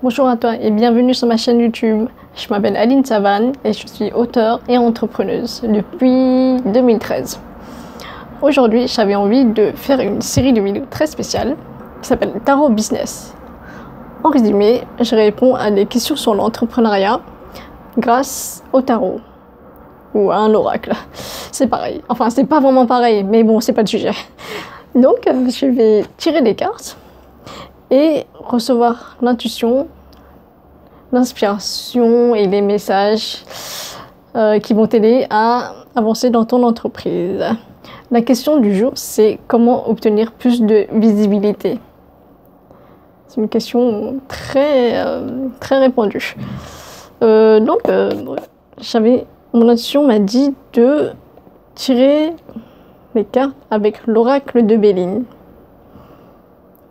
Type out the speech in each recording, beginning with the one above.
Bonjour à toi et bienvenue sur ma chaîne YouTube. Je m'appelle Aline Savane et je suis auteure et entrepreneuse depuis 2013. Aujourd'hui, j'avais envie de faire une série de vidéos très spéciales qui s'appelle Tarot Business. En résumé, je réponds à des questions sur l'entrepreneuriat grâce au tarot ou à un oracle. C'est pareil. Enfin, c'est pas vraiment pareil, mais bon, c'est pas le sujet. Donc, je vais tirer des cartes et recevoir l'intuition, l'inspiration et les messages qui vont t'aider à avancer dans ton entreprise. La question du jour, c'est comment obtenir plus de visibilité. C'est une question très répandue. Mon intuition m'a dit de tirer les cartes avec l'oracle de Béline.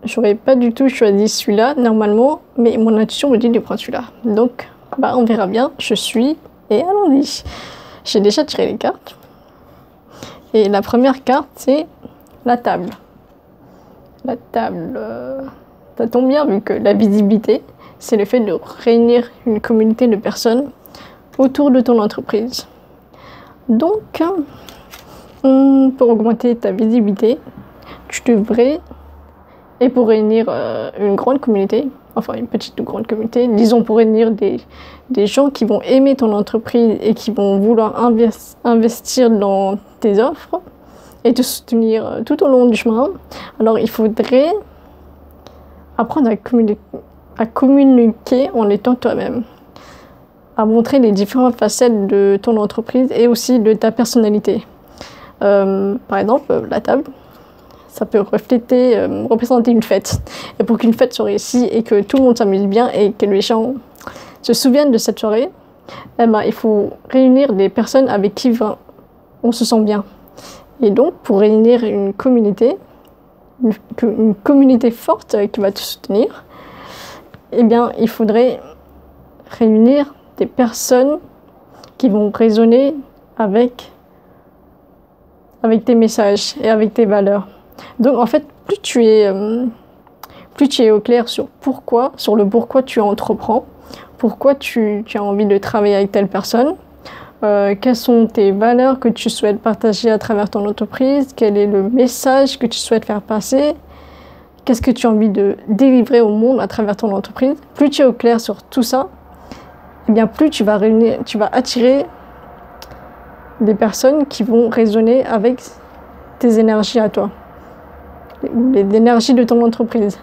J'aurais pas du tout choisi celui-là normalement, mais mon intuition me dit de prendre celui-là. Donc, on verra bien. Je suis et allons-y. J'ai déjà tiré les cartes. Et la première carte, c'est la table. La table, ça tombe bien vu que la visibilité, c'est le fait de réunir une communauté de personnes autour de ton entreprise. Donc, pour augmenter ta visibilité, tu devrais, et pour réunir une grande communauté, enfin une petite ou grande communauté, disons pour réunir des gens qui vont aimer ton entreprise et qui vont vouloir investir dans tes offres et te soutenir tout au long du chemin, alors il faudrait apprendre à communiquer en étant toi-même, à montrer les différentes facettes de ton entreprise et aussi de ta personnalité. Par exemple, la table, ça peut représenter une fête. Et pour qu'une fête soit réussie et que tout le monde s'amuse bien et que les gens se souviennent de cette soirée, il faut réunir des personnes avec qui on se sent bien. Et donc, pour réunir une communauté forte qui va te soutenir, il faudrait réunir des personnes qui vont résonner avec tes messages et avec tes valeurs. Donc en fait, plus tu es au clair sur le pourquoi tu entreprends, pourquoi tu as envie de travailler avec telle personne, quelles sont tes valeurs que tu souhaites partager à travers ton entreprise, quel est le message que tu souhaites faire passer, qu'est-ce que tu as envie de délivrer au monde à travers ton entreprise. Plus tu es au clair sur tout ça, plus tu vas attirer des personnes qui vont résonner avec tes énergies à toi, les énergies de ton entreprise.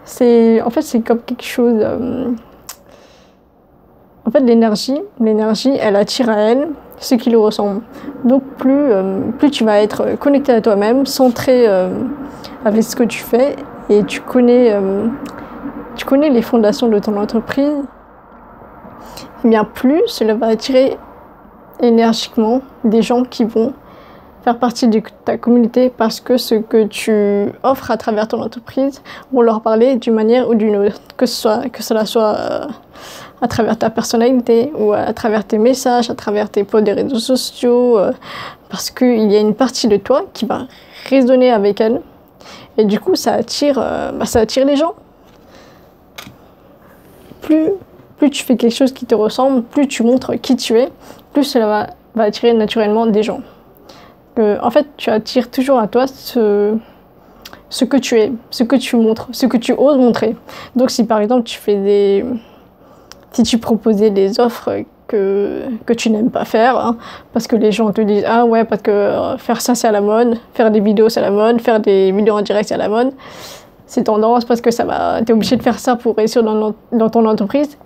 C'est comme quelque chose. L'énergie, elle attire à elle ce qui lui ressemble. Donc plus tu vas être connecté à toi-même, centré avec ce que tu fais, et tu connais les fondations de ton entreprise, plus cela va attirer énergiquement des gens qui vont faire partie de ta communauté parce que ce que tu offres à travers ton entreprise vont leur parler d'une manière ou d'une autre, que cela soit à travers ta personnalité ou à travers tes messages, à travers tes posts des réseaux sociaux, parce qu'il y a une partie de toi qui va résonner avec elle et du coup ça attire les gens. Plus tu fais quelque chose qui te ressemble, plus tu montres qui tu es, plus cela va attirer naturellement des gens. En fait, tu attires toujours à toi ce que tu es, ce que tu montres, ce que tu oses montrer. Donc si par exemple si tu proposais des offres que tu n'aimes pas faire, parce que les gens te disent ah ouais, parce que faire ça c'est à la mode, faire des vidéos c'est à la mode, faire des vidéos en direct c'est à la mode, c'est tendance parce que t'es obligé de faire ça pour réussir dans ton entreprise,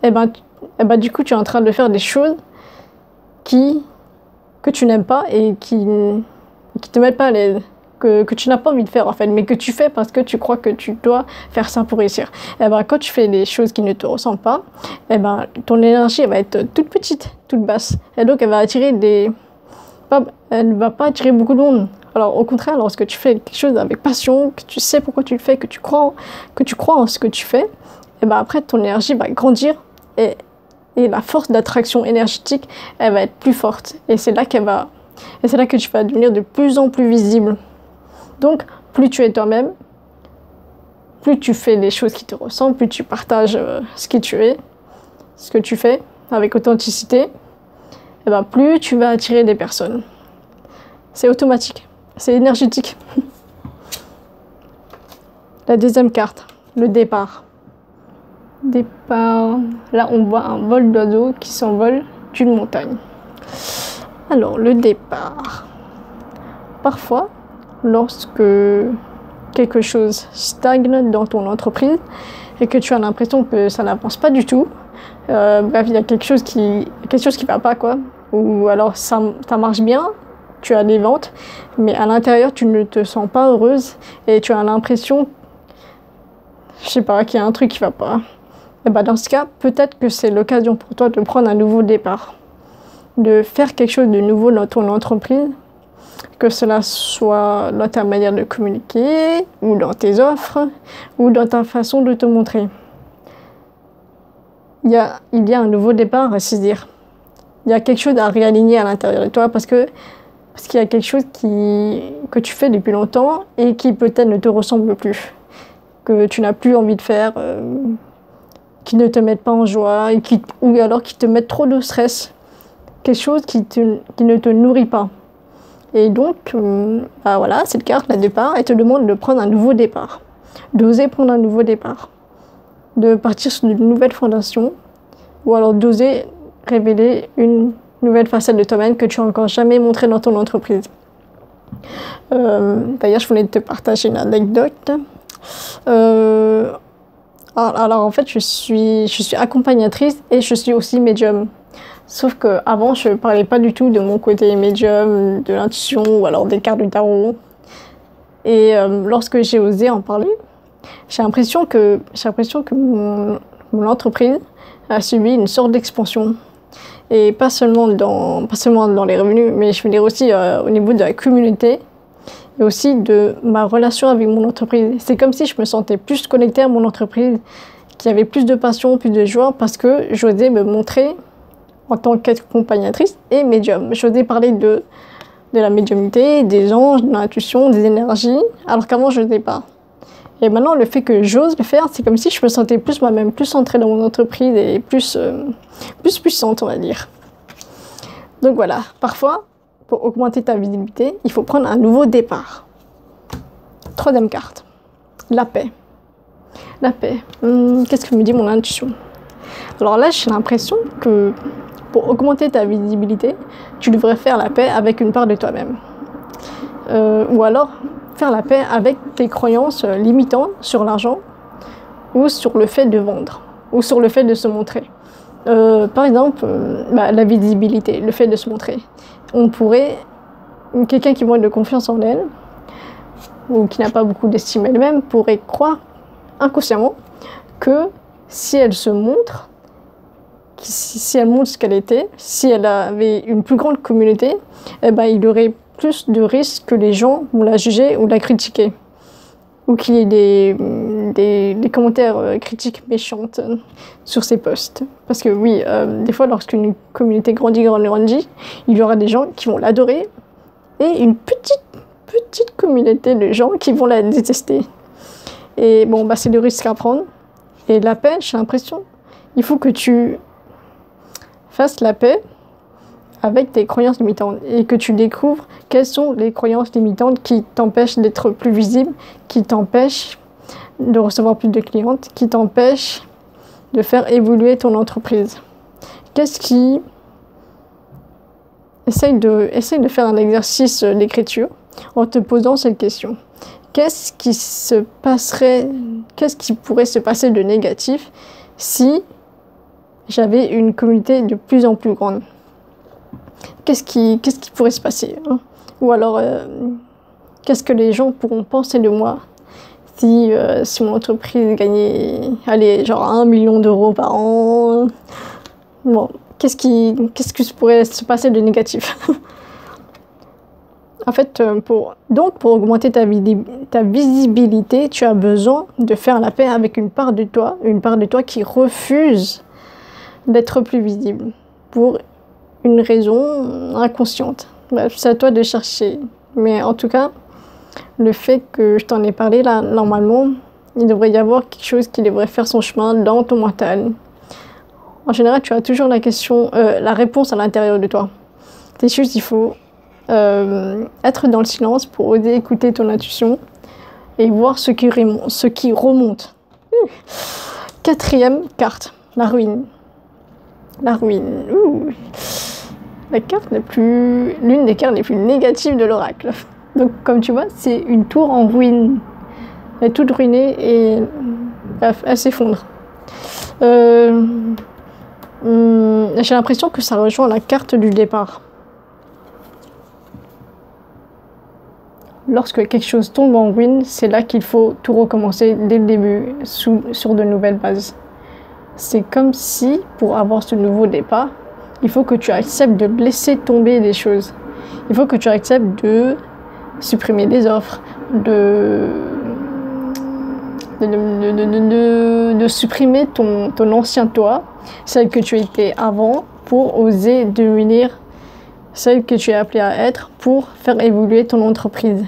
du coup tu es en train de faire des choses que tu n'aimes pas et qui te mettent pas à l'aise, que tu n'as pas envie de faire en fait, mais que tu fais parce que tu crois que tu dois faire ça pour réussir. Quand tu fais des choses qui ne te ressemblent pas, ton énergie elle va être toute petite, toute basse, et donc elle ne va pas attirer beaucoup de monde. Alors au contraire, lorsque tu fais quelque chose avec passion, que tu sais pourquoi tu le fais, que tu crois en ce que tu fais, après ton énergie va grandir et la force d'attraction énergétique, elle va être plus forte. Et c'est là que tu vas devenir de plus en plus visible. Donc, plus tu es toi-même, plus tu fais des choses qui te ressemblent, plus tu partages ce qui tu es, ce que tu fais avec authenticité, et ben plus tu vas attirer des personnes. C'est automatique, c'est énergétique. La deuxième carte, le départ. Départ. Là, on voit un vol d'oiseau qui s'envole d'une montagne. Alors, le départ. Parfois, lorsque quelque chose stagne dans ton entreprise et que tu as l'impression que ça n'avance pas du tout, bref, il y a quelque chose qui va pas, quoi. Ou alors, ça marche bien, tu as des ventes, mais à l'intérieur, tu ne te sens pas heureuse et tu as l'impression, je sais pas, qu'il y a un truc qui va pas. Et ben dans ce cas, peut-être que c'est l'occasion pour toi de prendre un nouveau départ, de faire quelque chose de nouveau dans ton entreprise, que cela soit dans ta manière de communiquer, ou dans tes offres, ou dans ta façon de te montrer. Il y a un nouveau départ à saisir. Il y a quelque chose à réaligner à l'intérieur de toi parce qu'il y a quelque chose que tu fais depuis longtemps et qui peut-être ne te ressemble plus, que tu n'as plus envie de faire, qui ne te mettent pas en joie, ou alors qui te mettent trop de stress. Quelque chose qui ne te nourrit pas. Et donc, voilà, cette carte, la départ, elle te demande de prendre un nouveau départ. D'oser prendre un nouveau départ. De partir sur une nouvelle fondation. Ou alors d'oser révéler une nouvelle facette de toi-même que tu n'as encore jamais montrée dans ton entreprise. D'ailleurs, je voulais te partager une anecdote. Alors en fait, je suis accompagnatrice et je suis aussi médium. Sauf qu'avant, je ne parlais pas du tout de mon côté médium, de l'intuition ou alors des cartes du tarot. Et lorsque j'ai osé en parler, j'ai l'impression que mon entreprise a subi une sorte d'expansion. Et pas seulement dans les revenus, mais je veux dire aussi au niveau de la communauté et aussi de ma relation avec mon entreprise. C'est comme si je me sentais plus connectée à mon entreprise, qu'il y avait plus de passion, plus de joie, parce que j'osais me montrer en tant qu'accompagnatrice et médium. J'osais parler de la médiumnité, des anges, de l'intuition, des énergies, alors qu'avant je n'osais pas. Et maintenant, le fait que j'ose le faire, c'est comme si je me sentais plus moi-même, plus centrée dans mon entreprise et plus puissante, on va dire. Donc voilà, parfois, pour augmenter ta visibilité, il faut prendre un nouveau départ. Troisième carte, la paix. La paix. Qu'est-ce que me dit mon intuition? Alors là, j'ai l'impression que pour augmenter ta visibilité, tu devrais faire la paix avec une part de toi-même. Ou alors, faire la paix avec tes croyances limitantes sur l'argent ou sur le fait de vendre ou sur le fait de se montrer. Par exemple, la visibilité, le fait de se montrer. Quelqu'un qui manque de confiance en elle ou qui n'a pas beaucoup d'estime elle-même pourrait croire inconsciemment que si elle se montre, si elle montre ce qu'elle était, si elle avait une plus grande communauté, il y aurait plus de risques que les gens vont la juger ou la critiquer. Ou qu'il y ait des commentaires critiques méchantes sur ses posts. Parce que oui, des fois, lorsqu'une communauté grandit, il y aura des gens qui vont l'adorer et une petite communauté de gens qui vont la détester. Et bon, c'est le risque à prendre. Et la paix, j'ai l'impression, il faut que tu fasses la paix avec tes croyances limitantes et que tu découvres quelles sont les croyances limitantes qui t'empêchent d'être plus visible, qui t'empêchent de recevoir plus de clientes, qui t'empêchent de faire évoluer ton entreprise. Essaye de faire un exercice d'écriture en te posant cette question. Qu'est-ce qui pourrait se passer de négatif si j'avais une communauté de plus en plus grande? Qu'est-ce qui pourrait se passer, hein? Ou alors, qu'est-ce que les gens pourront penser de moi si mon entreprise gagnait, genre 1 million d'euros par an? Bon, qu'est-ce qui pourrait se passer de négatif? En fait, pour augmenter ta visibilité, tu as besoin de faire la paix avec une part de toi qui refuse d'être plus visible pour une raison inconsciente. Bref, c'est à toi de chercher. Mais en tout cas, le fait que je t'en ai parlé là, normalement, il devrait y avoir quelque chose qui devrait faire son chemin dans ton mental. En général, tu as toujours la réponse à l'intérieur de toi. C'est juste, il faut être dans le silence pour oser écouter ton intuition et voir ce qui remonte. 4e carte, la ruine. La ruine. L'une des cartes les plus négatives de l'oracle. Donc, comme tu vois, c'est une tour en ruine. Elle est toute ruinée et bref, elle s'effondre. J'ai l'impression que ça rejoint la carte du départ. Lorsque quelque chose tombe en ruine, c'est là qu'il faut tout recommencer dès le début, sur de nouvelles bases. C'est comme si, pour avoir ce nouveau départ, il faut que tu acceptes de laisser tomber des choses. Il faut que tu acceptes de supprimer des offres, de supprimer ton ancien toi, celle que tu étais avant, pour oser devenir celle que tu es appelée à être pour faire évoluer ton entreprise.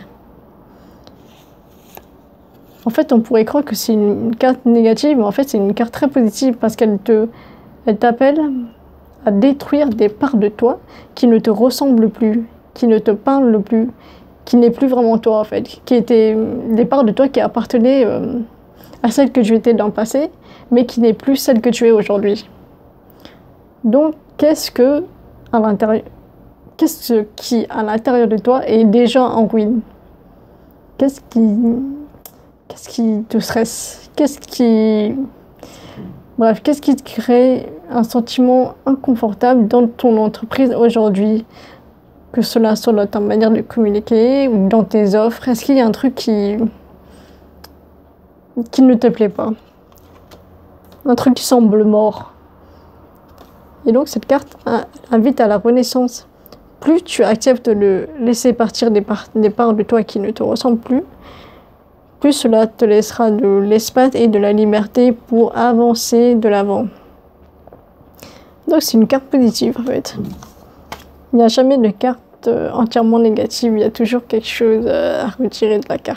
En fait, on pourrait croire que c'est une carte négative, mais en fait, c'est une carte très positive parce qu'elle t'appelle à détruire des parts de toi qui ne te ressemblent plus, qui ne te parlent plus, qui n'est plus vraiment toi en fait, qui étaient des parts de toi qui appartenaient à celle que tu étais dans le passé, mais qui n'est plus celle que tu es aujourd'hui. Donc, qu'est-ce qui à l'intérieur de toi est déjà en ruine? Qu'est-ce qui te stresse? Qu'est-ce qui te crée un sentiment inconfortable dans ton entreprise aujourd'hui? Que cela soit dans ta manière de communiquer ou dans tes offres, est-ce qu'il y a un truc qui ne te plaît pas? Un truc qui semble mort. Et donc cette carte invite à la renaissance. Plus tu acceptes de laisser partir des parts de toi qui ne te ressemblent plus, plus cela te laissera de l'espace et de la liberté pour avancer de l'avant. Donc c'est une carte positive en fait. Il n'y a jamais de carte entièrement négative, il y a toujours quelque chose à retirer de la carte.